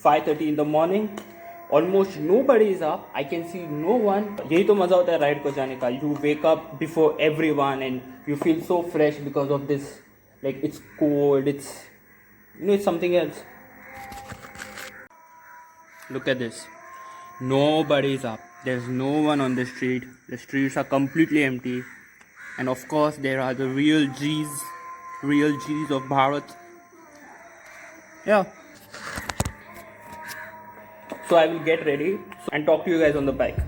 5:30 in the morning. Almost nobody is up. I can see no one. यही तो मज़ा होता है राइड को जाने का. You wake up before everyone and you feel so fresh because of this. Like it's cold. It's it's something else. Look at this. Nobody is up. There's no one on the street. The streets are completely empty. And of course, there are the real Gs of Bharat. Yeah. So I will get ready and talk to you guys on the bike.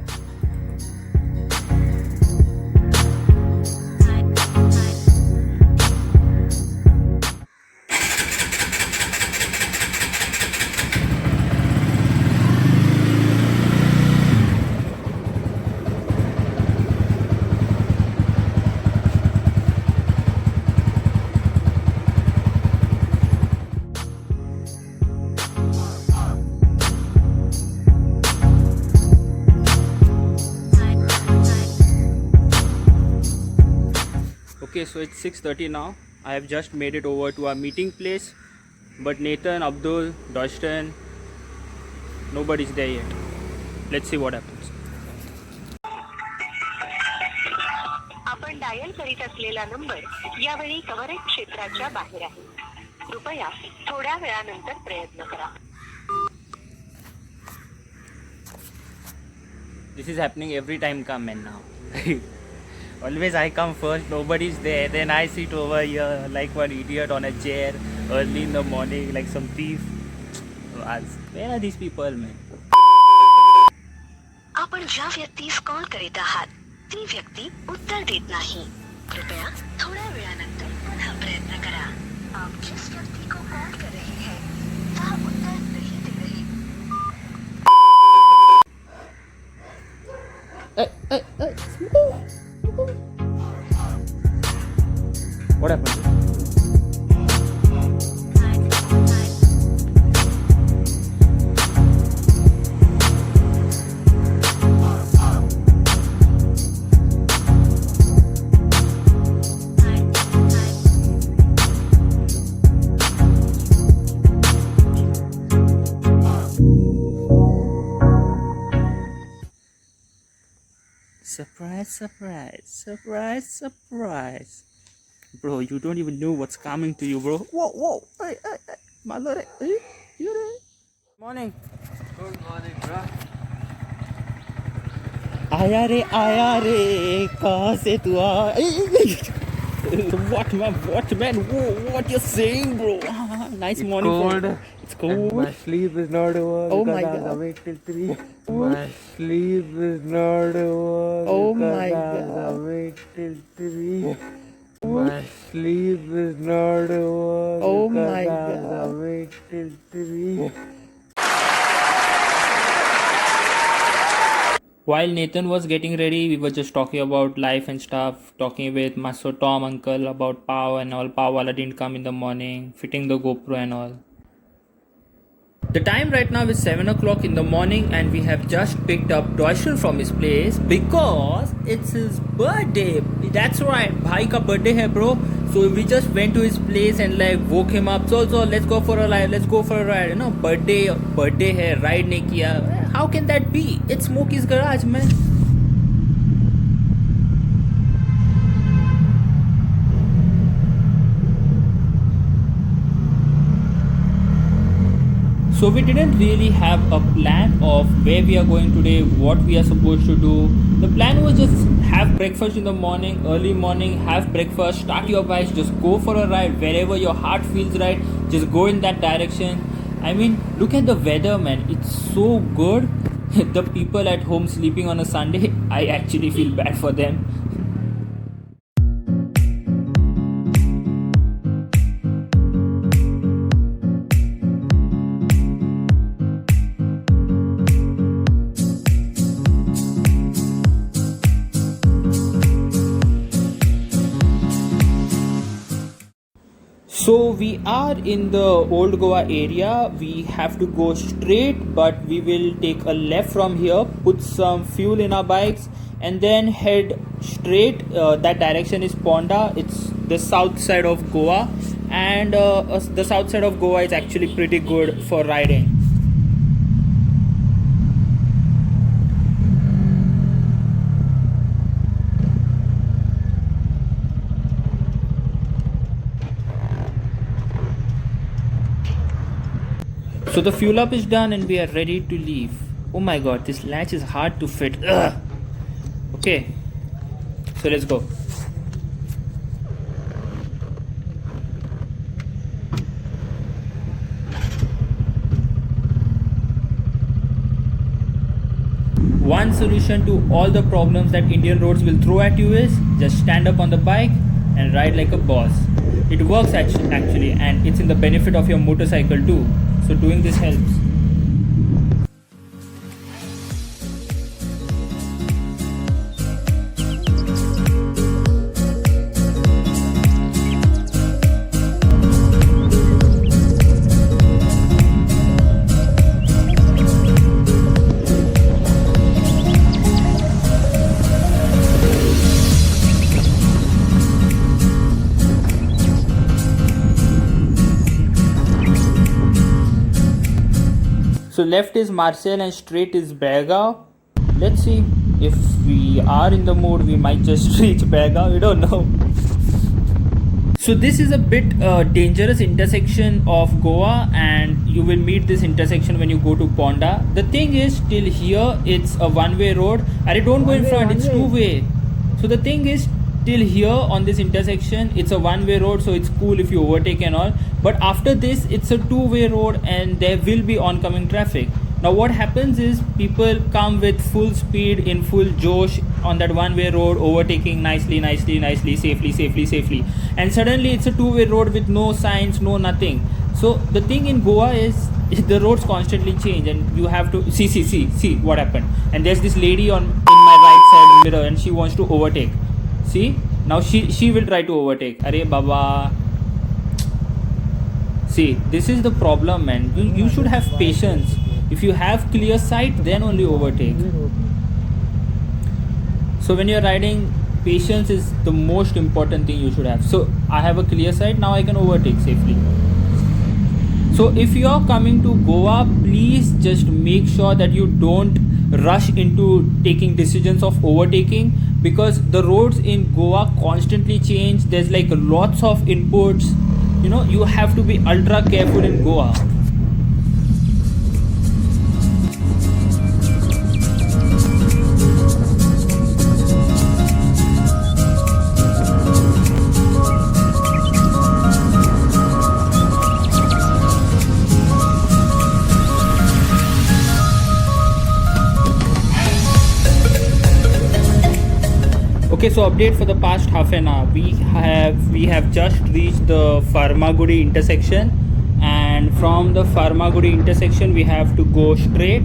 Okay, so it's 6:30 now. I have just made it over to our meeting place, but Nathan, Abdul, Deutschton, nobody's there yet. Let's see what happens. आपण dial करीत असलेला number यावेळी coverage क्षेत्राच्या बाहेर आहे. कृपया थोड्या वेळानंतर प्रयत्न करा. This is happening every time come in now. Always I come first, nobody's there, then I sit over here like one idiot on a chair early in the morning like some thief. Where are these people, man? आपण ज्या व्यक्तीस call करीत आहात ती व्यक्ती उत्तर देत नाही. कृपया थोड्या वेळानंतर पुन्हा प्रयत्न करा. आप जिस व्यक्ति को कॉल कर रहे हैं वह उत्तर नहीं दे रहे. What happened? Surprise, surprise, surprise, surprise. Bro, you don't even know what's coming to you, bro. Whoa. Hey. My lord. Hey, you there? Morning. Good morning, bro. आया रे कहाँ से तू आया? What man? Whoa, what you're saying, bro? Nice It's morning. cold. It's cold. And my sleep is not over. Oh because my I was God. awake till 3. My sleep is not over. Oh because my I was God. awake till 3. My sleep is not over. Oh because my I was God. awake till 3. While Nathan was getting ready, we were just talking about life and stuff, talking with Master Tom uncle about Pau and all. Pau wala didn't come in the morning, fitting the GoPro and all. The time right now is 7 o'clock in the morning and we have just picked up Deutschel from his place because it's his birthday. That's right, bhai ka birthday hai, bro. So we just went to his place and like woke him up. So let's go for a ride. You know, birthday hai, ride nahi kiya. How can that be? It's Smokey's garage, man. So we didn't really have a plan of where we are going today, what we are supposed to do. The plan was just have breakfast in the morning, early morning, have breakfast, start your bikes, just go for a ride wherever your heart feels right, just go in that direction. I mean, look at the weather, man. It's so good. The people at home sleeping on a Sunday, I actually feel bad for them. So we are in the old Goa area. We have to go straight, but we will take a left from here, put some fuel in our bikes and then head straight. That direction is Ponda. It's the south side of Goa, and the south side of Goa is actually pretty good for riding. So the fuel up is done and we are ready to leave. Oh my god, this latch is hard to fit. Ugh. Okay, so let's go. One solution to all the problems that Indian roads will throw at you is just stand up on the bike and ride like a boss. It works actually, and it's in the benefit of your motorcycle too. So doing this helps. So left is Marseille and straight is Belgaum. Let's see, if we are in the mood, we might just reach Belgaum. We don't know. So this is a bit dangerous intersection of Goa, and you will meet this intersection when you go to Ponda. The thing is, till here it's a one-way road. And don't go in front, it's two-way. So the thing is, till here on this intersection it's a one-way road, so it's cool if you overtake and all. But after this it's a two-way road and there will be oncoming traffic. Now what happens is, people come with full speed in full josh on that one-way road, overtaking nicely, safely, and suddenly it's a two-way road with no signs, no nothing. So the thing in Goa is the roads constantly change and you have to see what happened. And there's this lady in my right side mirror and she wants to overtake. See, now she will try to overtake. Arey Baba. See, this is the problem, man. You should have patience. If you have clear sight, then only overtake. So when you're riding, patience is the most important thing you should have. So I have a clear sight, now I can overtake safely. So if you're coming to Goa, please just make sure that you don't rush into taking decisions of overtaking, because the roads in Goa constantly change. There's like lots of inputs. You have to be ultra careful in Goa. Okay, so update for the past half an hour. We have just reached the Farmagudi intersection, and from the Farmagudi intersection we have to go straight.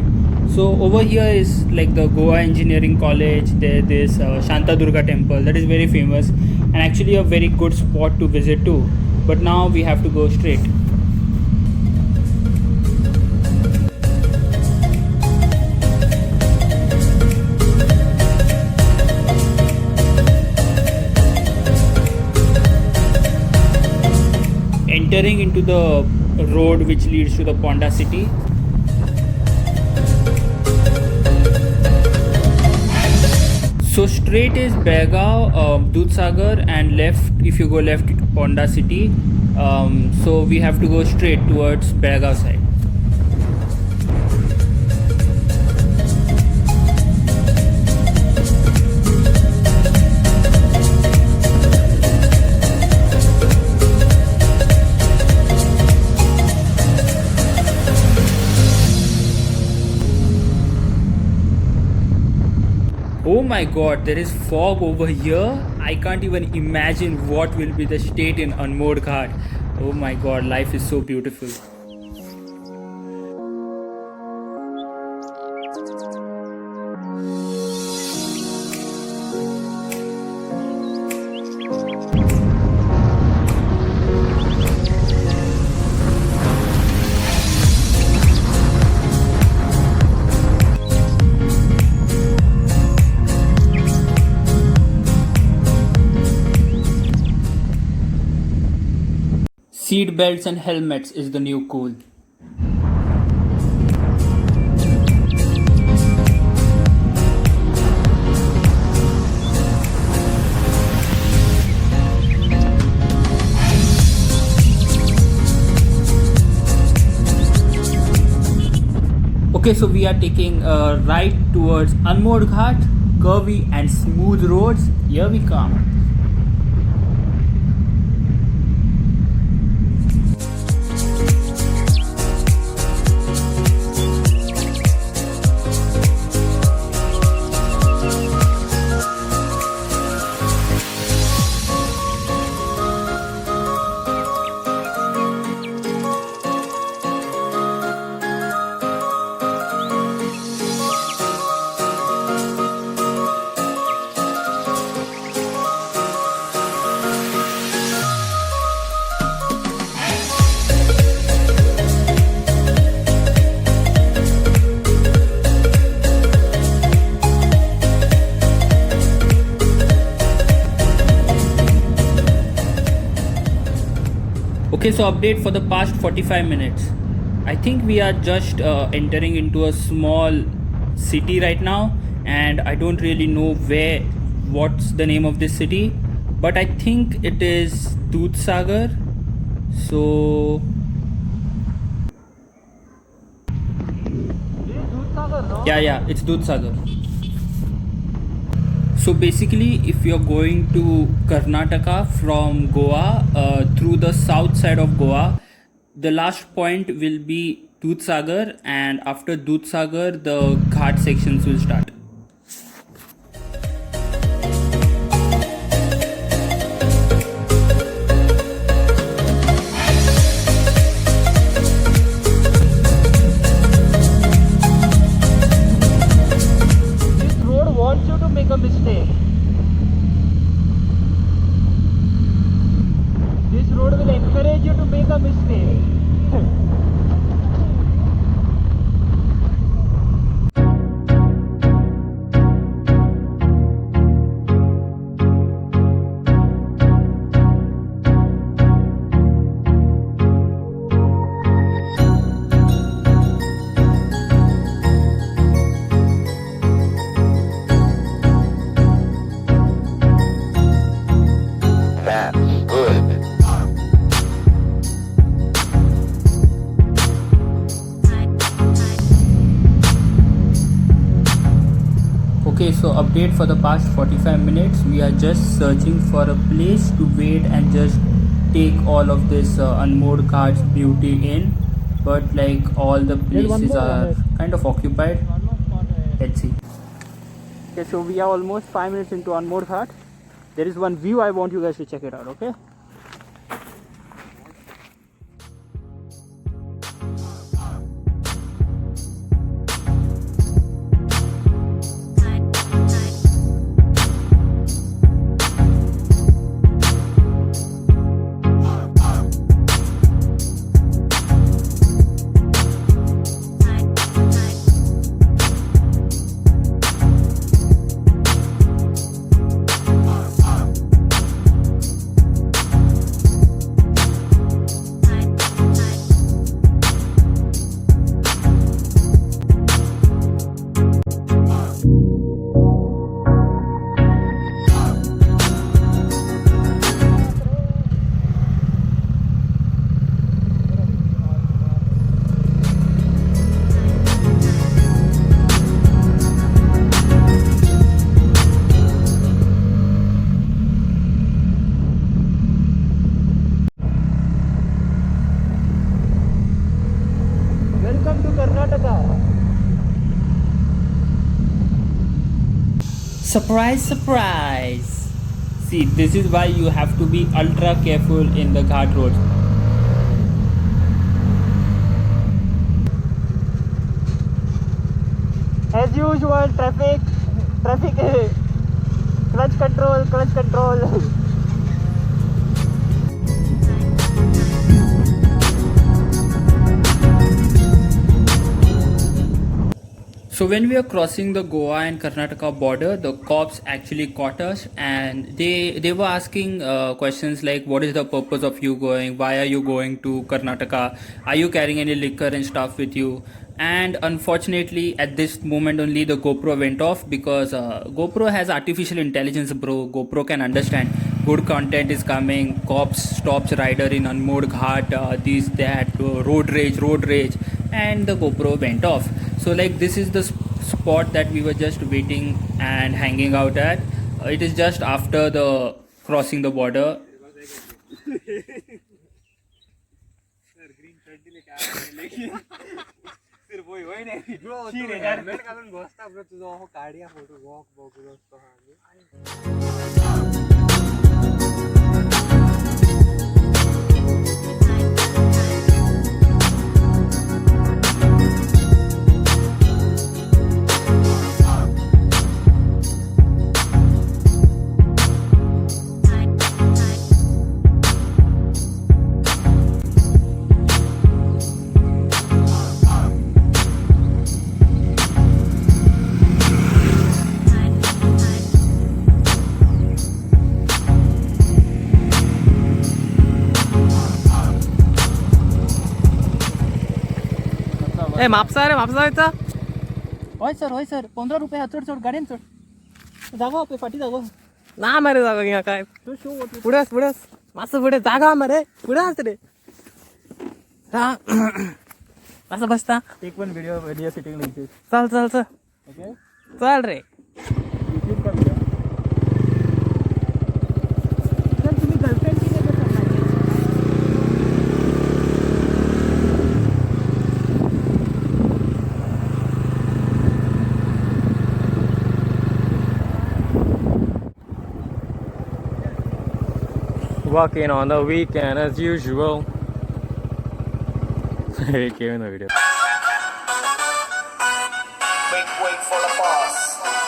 So over here is like the Goa Engineering College. There this Shanta Durga temple that is very famous and actually a very good spot to visit too. But now we have to go straight. Entering into the road which leads to the Ponda city. So straight is Belgaum, Dudhsagar, and left, if you go left, to Ponda city. So we have to go straight towards Belgaum side. Oh my god, there is fog over here. I can't even imagine what will be the state in Anmod Ghat. Oh my god, life is so beautiful. Seat belts and helmets is the new cool. Okay, so we are taking a right towards Anmod Ghat, curvy and smooth roads. Here we come. Okay, so update for the past 45 minutes. I think we are just entering into a small city right now, and I don't really know what's the name of this city, but I think it is Dudhsagar. So, yeah, it's Dudhsagar. So basically, if you're going to Karnataka from Goa through the south side of Goa, the last point will be Dudhsagar, and after Dudhsagar, the Ghat sections will start. This road wants you to make a mistake. This road will encourage you to make a mistake. That's good. Okay, so update for the past 45 minutes. We are just searching for a place to wait and just take all of this Anmod Ghat's beauty in. But like all the places are kind of occupied. Let's see. Okay, so we are almost 5 minutes into Anmod Ghat. There is one view I want you guys to check it out, okay? Welcome to Karnataka. Surprise, surprise! See, this is why you have to be ultra careful in the Ghat roads. As usual, traffic, clutch control. So when we were crossing the Goa and Karnataka border, the cops actually caught us, and they were asking questions like, what is the purpose of you going? Why are you going to Karnataka? Are you carrying any liquor and stuff with you? And unfortunately, at this moment only the GoPro went off, because GoPro has artificial intelligence, bro. GoPro can understand good content is coming, cops stops rider in Anmod Ghat, this, that, road rage, and the GoPro went off. So like this is the spot that we were just waiting and hanging out at. It is just after the crossing the border. ए म्हापसा रे म्हापसा वयता होय sir 15 रुपये हा चड गाडयेन चड जागो पे फाटी जागो ना मरे जागो हिंगा काय पुढेच मातसो पुढे जागा मरे पुढे आस रे असं बसता take one video sitting like this चल ओके चल रे यूट्यूब का वीडियो सर तुम्ही गर्लफ्रेंड की काय करणार Walking on the weekend as usual. Give me the video. Make way for the boss.